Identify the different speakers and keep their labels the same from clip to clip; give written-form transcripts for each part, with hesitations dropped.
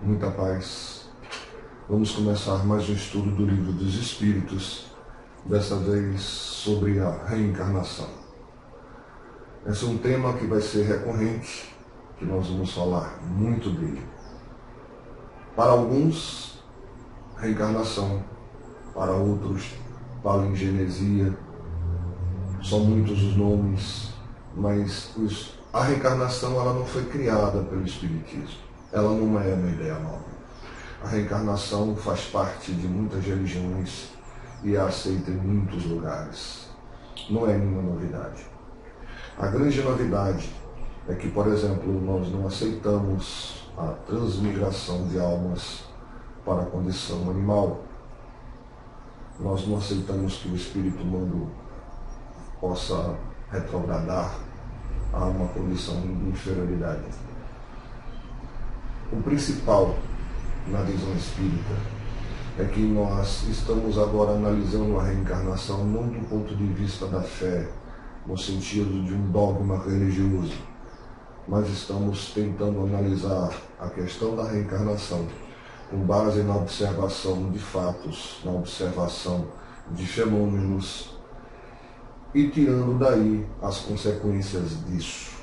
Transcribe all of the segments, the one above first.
Speaker 1: Muita paz. Vamos começar mais um estudo do Livro dos Espíritos, dessa vez sobre a reencarnação. Esse é um tema que vai ser recorrente, que nós vamos falar muito dele. Para alguns, reencarnação, para outros, palingenesia, são muitos os nomes, mas a reencarnação ela não foi criada pelo Espiritismo. Ela não é uma ideia nova. A reencarnação faz parte de muitas religiões e é aceita em muitos lugares. Não é nenhuma novidade. A grande novidade é que, por exemplo, nós não aceitamos a transmigração de almas para a condição animal. Nós não aceitamos que o espírito humano possa retrogradar a uma condição de inferioridade. O principal na visão espírita é que nós estamos agora analisando a reencarnação não do ponto de vista da fé, no sentido de um dogma religioso, mas estamos tentando analisar a questão da reencarnação com base na observação de fatos, na observação de fenômenos e tirando daí as consequências disso.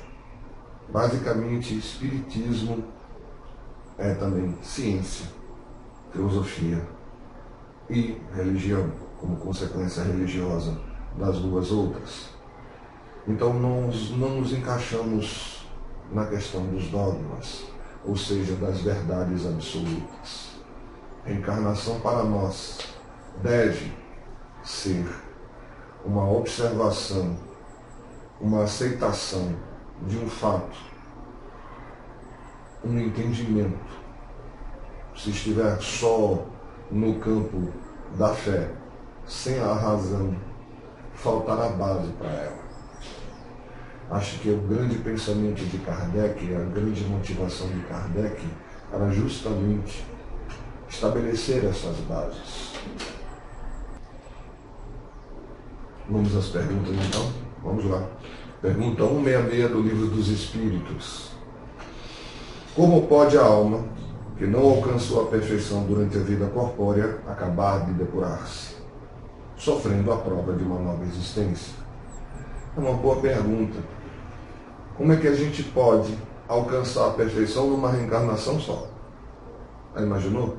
Speaker 1: Basicamente, espiritismo é também ciência, filosofia e religião, como consequência religiosa das duas outras. Então nós não nos encaixamos na questão dos dogmas, ou seja, das verdades absolutas. A encarnação para nós deve ser uma observação, uma aceitação de um fato, um entendimento. Se estiver só no campo da fé, sem a razão, faltará base para ela. Acho que o grande pensamento de Kardec, a grande motivação de Kardec, era justamente estabelecer essas bases. Vamos às perguntas então? Vamos lá. Pergunta 166 do Livro dos Espíritos. Como pode a alma, que não alcançou a perfeição durante a vida corpórea, acabar de depurar-se, sofrendo a prova de uma nova existência? É uma boa pergunta. Como é que a gente pode alcançar a perfeição numa reencarnação só? Já imaginou?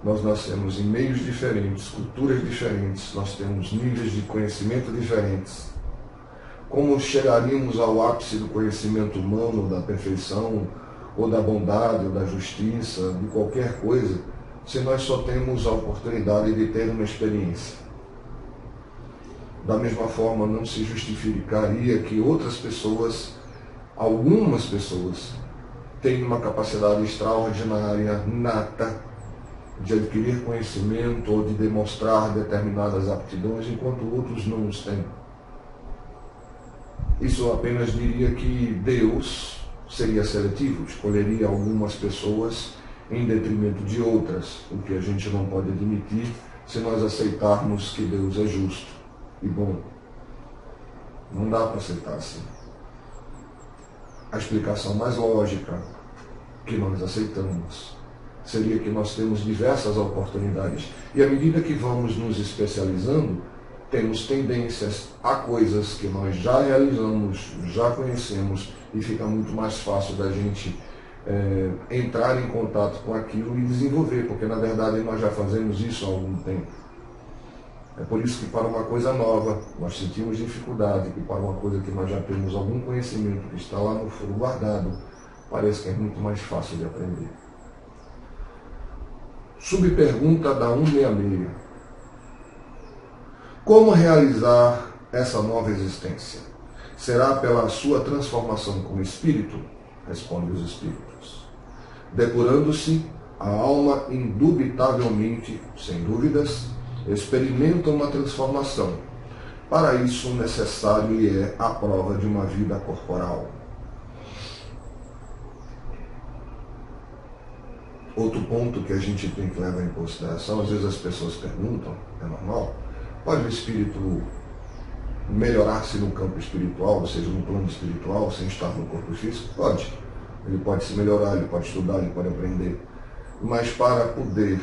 Speaker 1: Nós nascemos em meios diferentes, culturas diferentes, nós temos níveis de conhecimento diferentes. Como chegaríamos ao ápice do conhecimento humano, da perfeição, ou da bondade, ou da justiça, de qualquer coisa, se nós só temos a oportunidade de ter uma experiência? Da mesma forma, não se justificaria que outras pessoas, algumas pessoas, tenham uma capacidade extraordinária, nata, de adquirir conhecimento ou de demonstrar determinadas aptidões, enquanto outros não os têm. Isso apenas diria que Deus seria seletivo, escolheria algumas pessoas em detrimento de outras, o que a gente não pode admitir se nós aceitarmos que Deus é justo e bom. Não dá para aceitar assim. A explicação mais lógica que nós aceitamos seria que nós temos diversas oportunidades e à medida que vamos nos especializando, temos tendências a coisas que nós já realizamos, já conhecemos, e fica muito mais fácil da gente entrar em contato com aquilo e desenvolver, porque na verdade nós já fazemos isso há algum tempo. É por isso que para uma coisa nova nós sentimos dificuldade, e para uma coisa que nós já temos algum conhecimento que está lá no fundo guardado, parece que é muito mais fácil de aprender. Subpergunta da 166. Como realizar essa nova existência? Será pela sua transformação como espírito? Responde os espíritos. Depurando-se, a alma indubitavelmente, sem dúvidas, experimenta uma transformação. Para isso, necessário lhe é a prova de uma vida corporal. Outro ponto que a gente tem que levar em consideração, às vezes as pessoas perguntam, é normal, pode o espírito melhorar-se no campo espiritual, ou seja, no plano espiritual, sem estar no corpo físico? Pode. Ele pode se melhorar, ele pode estudar, ele pode aprender. Mas para poder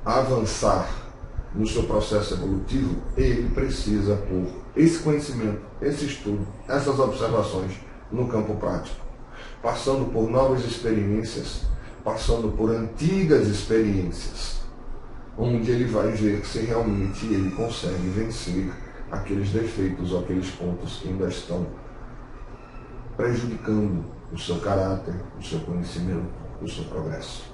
Speaker 1: avançar no seu processo evolutivo, ele precisa pôr esse conhecimento, esse estudo, essas observações no campo prático, passando por novas experiências, passando por antigas experiências, onde ele vai ver se realmente ele consegue vencer aqueles defeitos ou aqueles pontos que ainda estão prejudicando o seu caráter, o seu conhecimento, o seu progresso.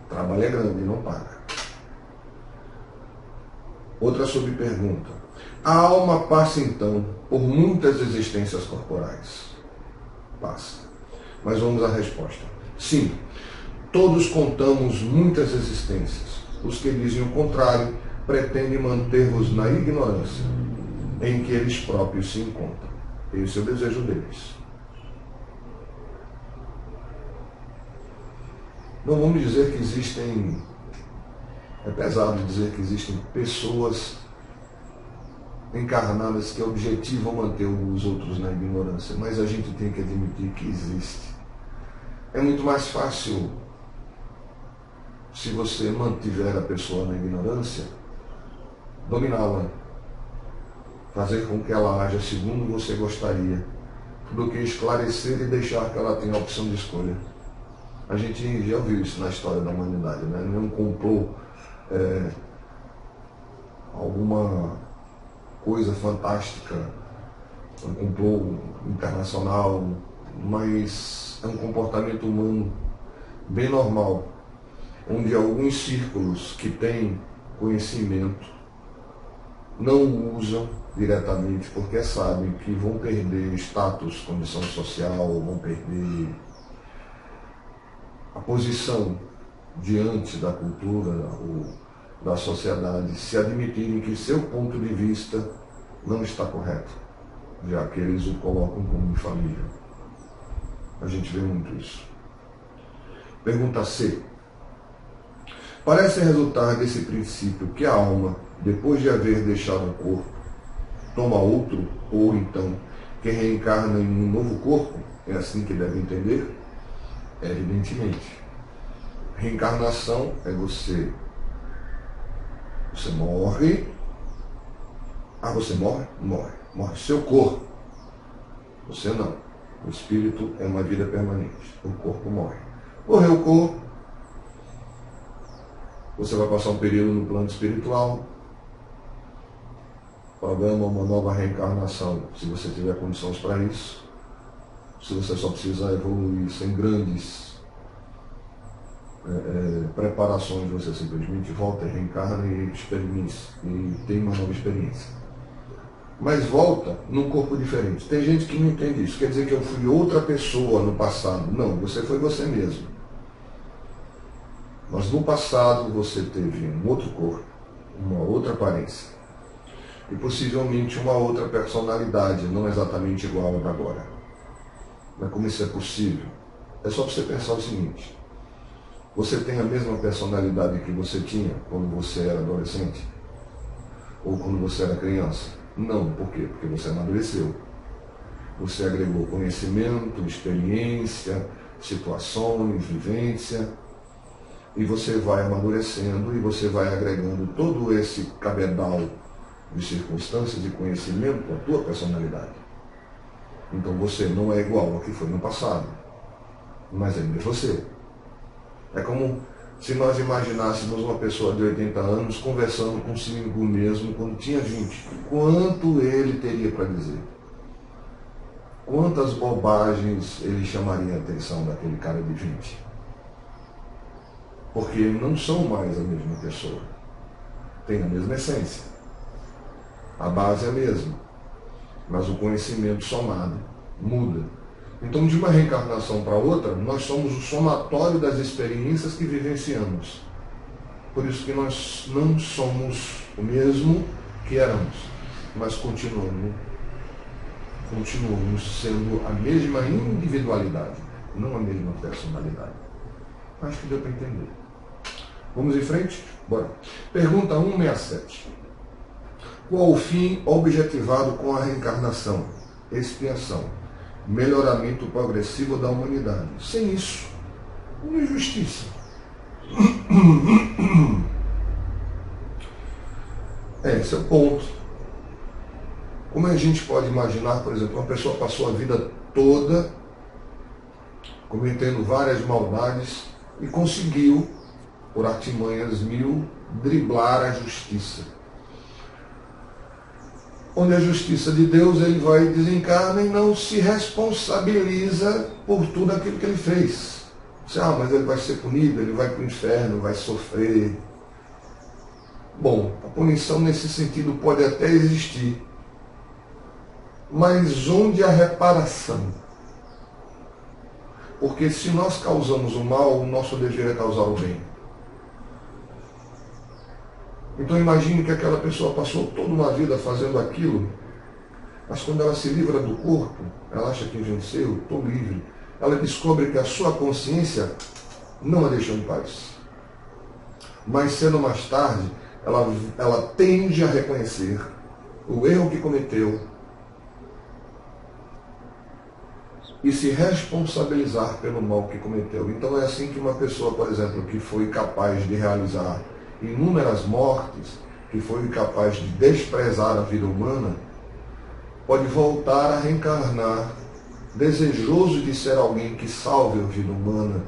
Speaker 1: O trabalho é grande e não paga. Outra subpergunta. A alma passa então por muitas existências corporais? Passa. Mas vamos à resposta. Sim, todos contamos muitas existências. Os que dizem o contrário pretendem manter-vos na ignorância em que eles próprios se encontram. Esse é o desejo deles. Não vamos dizer que existem... É pesado dizer que existem pessoas encarnadas que objetivam manter os outros na ignorância, mas a gente tem que admitir que existe. É muito mais fácil, se você mantiver a pessoa na ignorância, dominá-la, fazer com que ela haja segundo você gostaria, do que esclarecer e deixar que ela tenha a opção de escolha. A gente já viu isso na história da humanidade, né? Não comprou alguma coisa fantástica, um complô internacional, mas é um comportamento humano bem normal, onde alguns círculos que têm conhecimento não o usam diretamente porque sabem que vão perder status, condição social, vão perder a posição diante da cultura ou da sociedade, se admitirem que seu ponto de vista não está correto, já que eles o colocam como família. A gente vê muito isso. Pergunta C. Parece resultar desse princípio que a alma, depois de haver deixado o corpo, toma outro, ou então que reencarna em um novo corpo? É assim que deve entender? Evidentemente. Reencarnação é você morre. Você morre? Morre. Morre seu corpo. Você não. O espírito é uma vida permanente. O corpo morre. Morreu o corpo. Você vai passar um período no plano espiritual. Programa uma nova reencarnação, se você tiver condições para isso. Se você só precisar evoluir sem grandes preparações, você simplesmente volta e reencarna e experimente e tem uma nova experiência. Mas volta num corpo diferente. Tem gente que não entende isso. Quer dizer que eu fui outra pessoa no passado. Não, você foi você mesmo. Mas no passado você teve um outro corpo, uma outra aparência e possivelmente uma outra personalidade, não exatamente igual a da agora. Mas como isso é possível? É só você pensar o seguinte: você tem a mesma personalidade que você tinha quando você era adolescente? Ou quando você era criança? Não. Por quê? Porque você amadureceu. Você agregou conhecimento, experiência, situações, vivência, e você vai amadurecendo e você vai agregando todo esse cabedal de circunstâncias e conhecimento à tua personalidade. Então você não é igual ao que foi no passado, mas ainda é você. É como se nós imaginássemos uma pessoa de 80 anos conversando consigo mesmo quando tinha 20. Quanto ele teria para dizer? Quantas bobagens ele chamaria a atenção daquele cara de 20? Porque não são mais a mesma pessoa. Tem a mesma essência. A base é a mesma. Mas o conhecimento somado muda. Então, de uma reencarnação para outra, nós somos o somatório das experiências que vivenciamos. Por isso que nós não somos o mesmo que éramos, mas continuamos sendo a mesma individualidade, não a mesma personalidade. Acho que deu para entender. Vamos em frente? Bora. Pergunta 167. Qual o fim objetivado com a reencarnação? Expiação. melhoramento progressivo da humanidade. Sem isso, uma injustiça. Esse é o ponto. Como a gente pode imaginar, por exemplo, uma pessoa passou a vida toda cometendo várias maldades e conseguiu, por artimanhas mil, driblar a justiça. Onde a justiça de Deus, ele vai desencarna e não se responsabiliza por tudo aquilo que ele fez. Mas ele vai ser punido, ele vai para o inferno, vai sofrer. Bom, a punição nesse sentido pode até existir. Mas onde a reparação? Porque se nós causamos o mal, o nosso dever é causar o bem. Então imagine que aquela pessoa passou toda uma vida fazendo aquilo, mas quando ela se livra do corpo, ela acha que venceu, estou livre. Ela descobre que a sua consciência não a deixou em paz. Mais cedo ou mais tarde, ela tende a reconhecer o erro que cometeu e se responsabilizar pelo mal que cometeu. Então é assim que uma pessoa, por exemplo, que foi capaz de realizar inúmeras mortes, que foi capaz de desprezar a vida humana, pode voltar a reencarnar desejoso de ser alguém que salve a vida humana,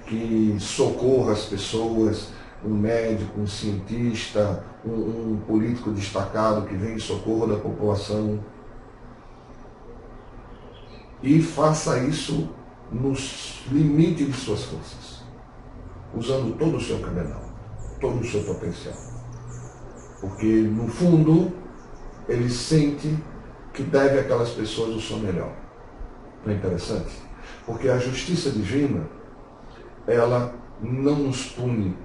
Speaker 1: que socorra as pessoas, um médico, um cientista, um político destacado que vem em socorro da população. E faça isso nos limites de suas forças, usando todo o seu cabedal, todo o seu potencial. Porque, no fundo, ele sente que deve àquelas pessoas o seu melhor. Não é interessante? Porque a justiça divina, ela não nos pune.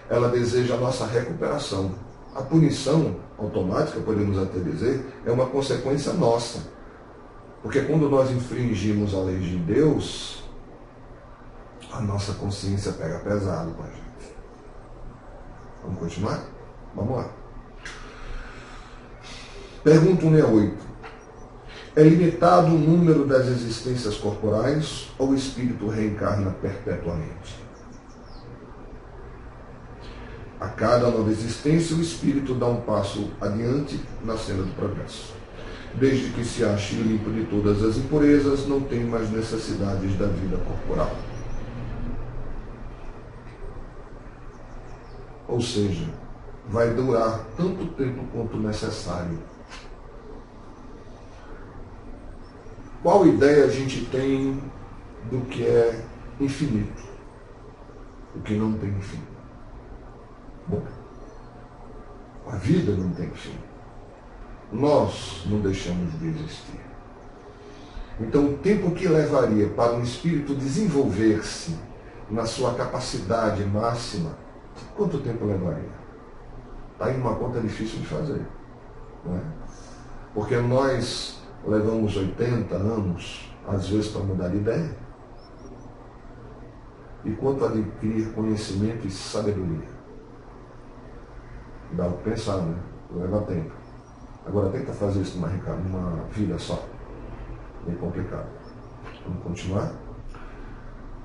Speaker 1: Ela deseja a nossa recuperação. A punição automática, podemos até dizer, é uma consequência nossa. Porque quando nós infringimos a lei de Deus, a nossa consciência pega pesado com a gente. Vamos continuar? Vamos lá. Pergunta 168. É limitado o número das existências corporais ou o espírito reencarna perpetuamente? A cada nova existência, o espírito dá um passo adiante na cena do progresso. Desde que se ache limpo de todas as impurezas, não tem mais necessidades da vida corporal. Ou seja, vai durar tanto tempo quanto necessário. Qual ideia a gente tem do que é infinito? O que não tem fim? Bom, a vida não tem fim. Nós não deixamos de existir. Então, o tempo que levaria para um espírito desenvolver-se na sua capacidade máxima, quanto tempo levaria? Está aí uma conta difícil de fazer. Não é? Porque nós levamos 80 anos, às vezes, para mudar de ideia. E quanto adquirir conhecimento e sabedoria? Dá para pensar, né? Leva tempo. Agora tenta fazer isso numa vida só. Bem complicado. Vamos continuar?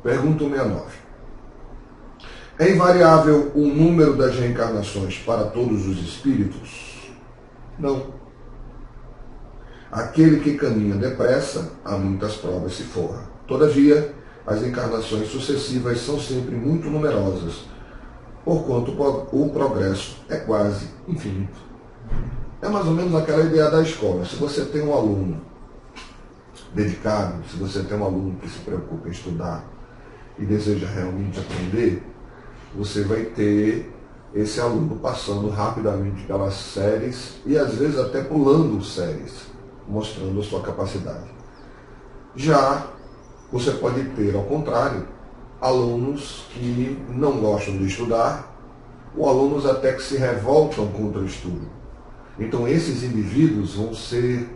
Speaker 1: Pergunta 69. É invariável o número das reencarnações para todos os espíritos? Não. Aquele que caminha depressa, há muitas provas se forra. Todavia, as encarnações sucessivas são sempre muito numerosas, porquanto o progresso é quase infinito. É mais ou menos aquela ideia da escola. Se você tem um aluno dedicado, se você tem um aluno que se preocupa em estudar e deseja realmente aprender, você vai ter esse aluno passando rapidamente pelas séries e às vezes até pulando séries, mostrando a sua capacidade. Já você pode ter, ao contrário, alunos que não gostam de estudar, ou alunos até que se revoltam contra o estudo. Então esses indivíduos vão ser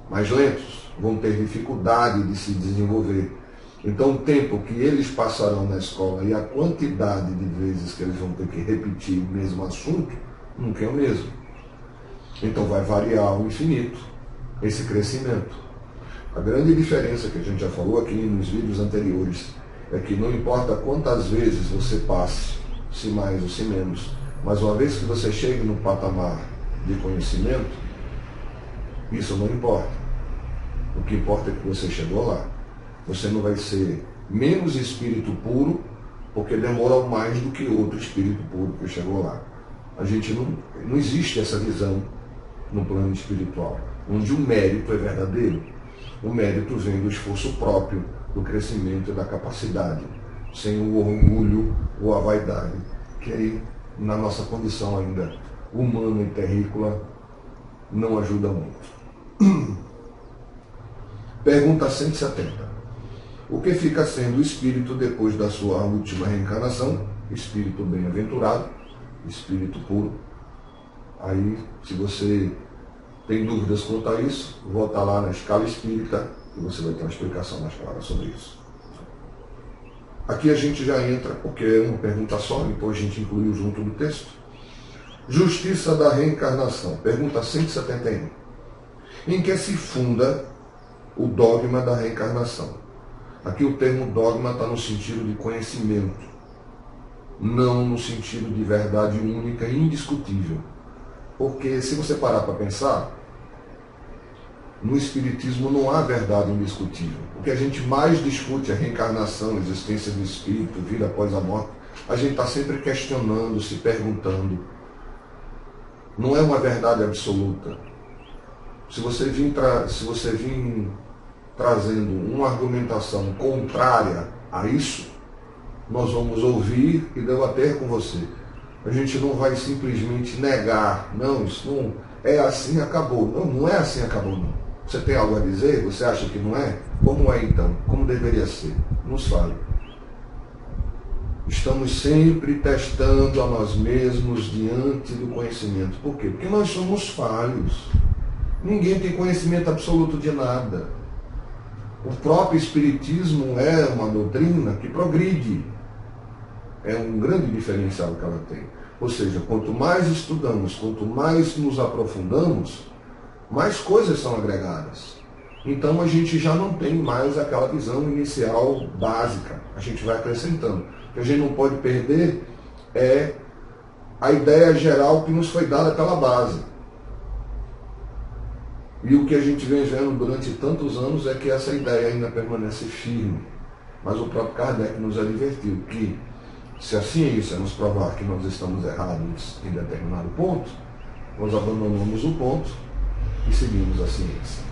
Speaker 1: mais lentos, vão ter dificuldade de se desenvolver. Então o tempo que eles passarão na escola e a quantidade de vezes que eles vão ter que repetir o mesmo assunto, nunca é o mesmo. Então vai variar ao infinito esse crescimento. A grande diferença que a gente já falou aqui nos vídeos anteriores é que não importa quantas vezes você passe, se mais ou se menos, mas uma vez que você chegue no patamar de conhecimento, isso não importa. O que importa é que você chegou lá. Você não vai ser menos espírito puro porque demorou mais do que outro espírito puro que chegou lá. A gente não existe essa visão no plano espiritual, onde o mérito é verdadeiro. O mérito vem do esforço próprio, do crescimento e da capacidade, sem o orgulho ou a vaidade, que aí, na nossa condição ainda humana e terrícola, não ajuda muito. Pergunta 170. O que fica sendo o espírito depois da sua última reencarnação? Espírito bem-aventurado, espírito puro. Aí, se você tem dúvidas quanto a isso, volta lá na escala espírita e você vai ter uma explicação mais clara sobre isso. Aqui a gente já entra, porque é uma pergunta só, então a gente incluiu junto do texto. Justiça da reencarnação. Pergunta 171. Em que se funda o dogma da reencarnação? Aqui o termo dogma está no sentido de conhecimento, não no sentido de verdade única e indiscutível. Porque se você parar para pensar, no Espiritismo não há verdade indiscutível. O que a gente mais discute é reencarnação, existência do espírito, vida após a morte. A gente está sempre questionando, se perguntando. Não é uma verdade absoluta. Se você vir trazendo uma argumentação contrária a isso, nós vamos ouvir e debater com você. A gente não vai simplesmente negar, não, isso não é assim, acabou. Não, não é assim, acabou, não. Você tem algo a dizer? Você acha que não é? Como é então? Como deveria ser? Nos fale. Estamos sempre testando a nós mesmos diante do conhecimento. Por quê? Porque nós somos falhos. Ninguém tem conhecimento absoluto de nada. O próprio Espiritismo é uma doutrina que progride. É um grande diferencial que ela tem. Ou seja, quanto mais estudamos, quanto mais nos aprofundamos, mais coisas são agregadas. Então a gente já não tem mais aquela visão inicial básica. A gente vai acrescentando. O que a gente não pode perder é a ideia geral que nos foi dada pela base. E o que a gente vem vendo durante tantos anos é que essa ideia ainda permanece firme. Mas o próprio Kardec nos advertiu que, se a ciência nos provar que nós estamos errados em determinado ponto, nós abandonamos o ponto e seguimos a ciência.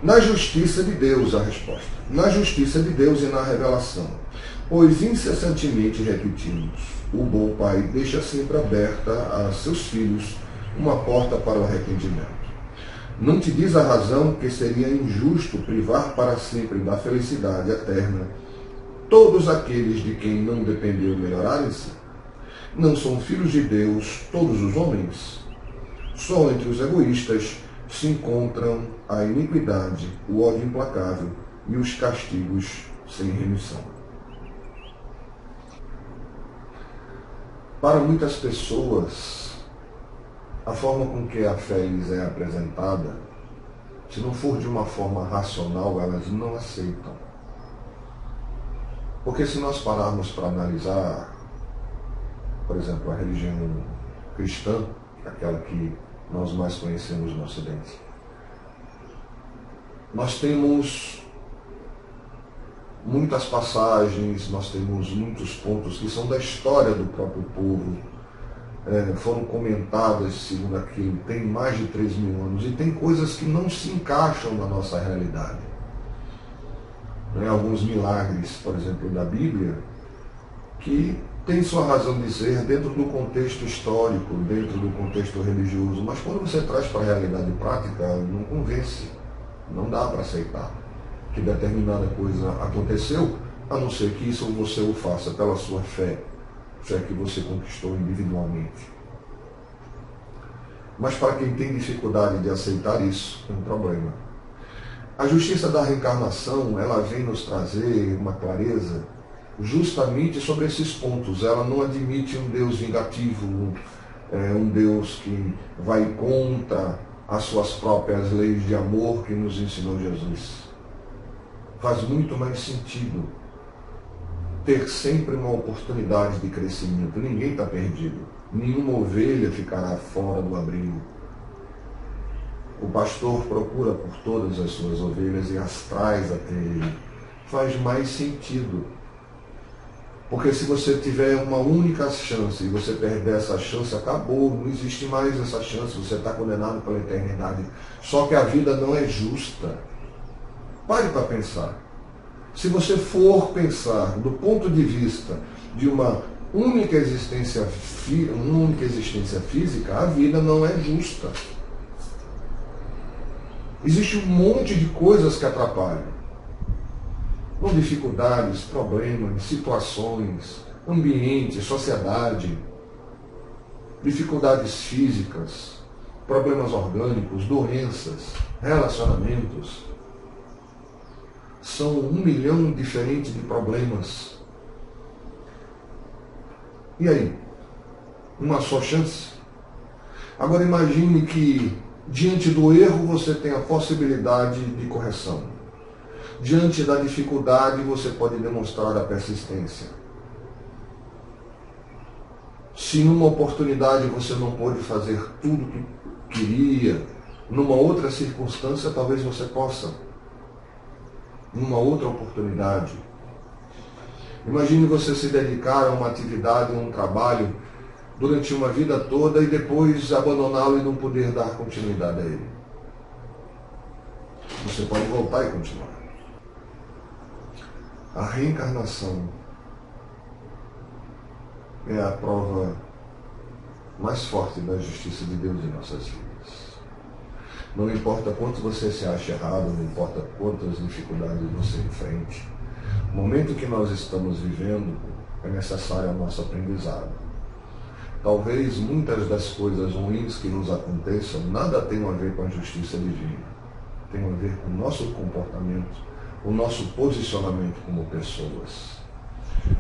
Speaker 1: Na justiça de Deus, a resposta. Na justiça de Deus e na revelação. Pois incessantemente repetimos, o bom Pai deixa sempre aberta a seus filhos uma porta para o arrependimento. Não te diz a razão que seria injusto privar para sempre da felicidade eterna todos aqueles de quem não dependeu melhorarem-se? Não são filhos de Deus todos os homens? Só entre os egoístas se encontram a iniquidade, o ódio implacável e os castigos sem remissão. Para muitas pessoas, a forma com que a fé lhes é apresentada, se não for de uma forma racional, elas não aceitam. Porque se nós pararmos para analisar, por exemplo, a religião cristã, aquela que nós mais conhecemos no Ocidente, nós temos muitas passagens, nós temos muitos pontos que são da história do próprio povo, foram comentadas segundo aquilo, tem mais de 3.000 anos, e tem coisas que não se encaixam na nossa realidade. Alguns milagres, por exemplo, da Bíblia, que tem sua razão de ser dentro do contexto histórico, dentro do contexto religioso, mas quando você traz para a realidade prática, não convence, não dá para aceitar que determinada coisa aconteceu, a não ser que isso você o faça pela sua fé que você conquistou individualmente. Mas para quem tem dificuldade de aceitar isso, é um problema. A justiça da reencarnação, ela vem nos trazer uma clareza justamente sobre esses pontos. Ela não admite um Deus vingativo, um Deus que vai contra as suas próprias leis de amor que nos ensinou Jesus. Faz muito mais sentido ter sempre uma oportunidade de crescimento. Ninguém está perdido. Nenhuma ovelha ficará fora do abrigo. O pastor procura por todas as suas ovelhas e as traz até ele. Faz mais sentido. Porque se você tiver uma única chance e você perder essa chance, acabou. Não existe mais essa chance. Você está condenado pela eternidade. Só que a vida não é justa. Pare para pensar. Se você for pensar do ponto de vista de uma única existência física, a vida não é justa. Existe um monte de coisas que atrapalham. Com dificuldades, problemas, situações, ambiente, sociedade, dificuldades físicas, problemas orgânicos, doenças, relacionamentos. São 1 milhão diferentes de problemas. E aí? Uma só chance? Agora imagine que diante do erro você tem a possibilidade de correção. Diante da dificuldade você pode demonstrar a persistência. Se numa oportunidade você não pôde fazer tudo o que queria, numa outra circunstância talvez você possa. Numa outra oportunidade. Imagine você se dedicar a uma atividade, a um trabalho, durante uma vida toda e depois abandoná-lo e não poder dar continuidade a ele. Você pode voltar e continuar. A reencarnação é a prova mais forte da justiça de Deus em nossas vidas. Não importa quanto você se acha errado, não importa quantas dificuldades você enfrente, o momento que nós estamos vivendo é necessário ao nosso aprendizado. Talvez muitas das coisas ruins que nos aconteçam nada tenham a ver com a justiça divina. Tem a ver com o nosso comportamento, o nosso posicionamento como pessoas.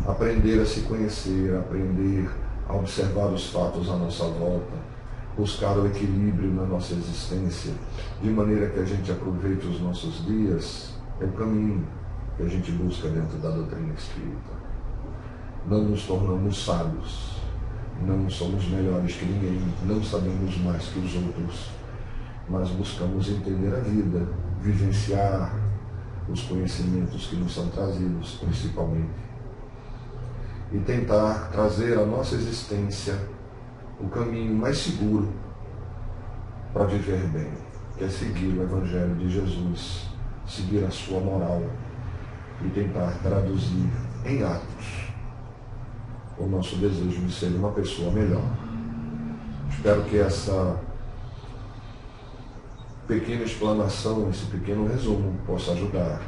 Speaker 1: Aprender a se conhecer, aprender a observar os fatos à nossa volta, buscar o equilíbrio na nossa existência, de maneira que a gente aproveite os nossos dias, é o caminho que a gente busca dentro da doutrina espírita. Não nos tornamos sábios, não somos melhores que ninguém, não sabemos mais que os outros, mas buscamos entender a vida, vivenciar os conhecimentos que nos são trazidos, principalmente, e tentar trazer à nossa existência o caminho mais seguro para viver bem, que é seguir o Evangelho de Jesus, seguir a sua moral e tentar traduzir em atos o nosso desejo de ser uma pessoa melhor. Espero que essa pequena explanação, esse pequeno resumo possa ajudar.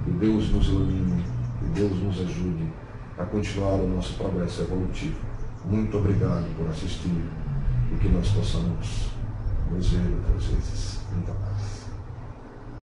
Speaker 1: Que Deus nos ilumine, que Deus nos ajude a continuar o nosso progresso evolutivo. Muito obrigado por assistir e que nós possamos nos ver outras vezes. Muita paz.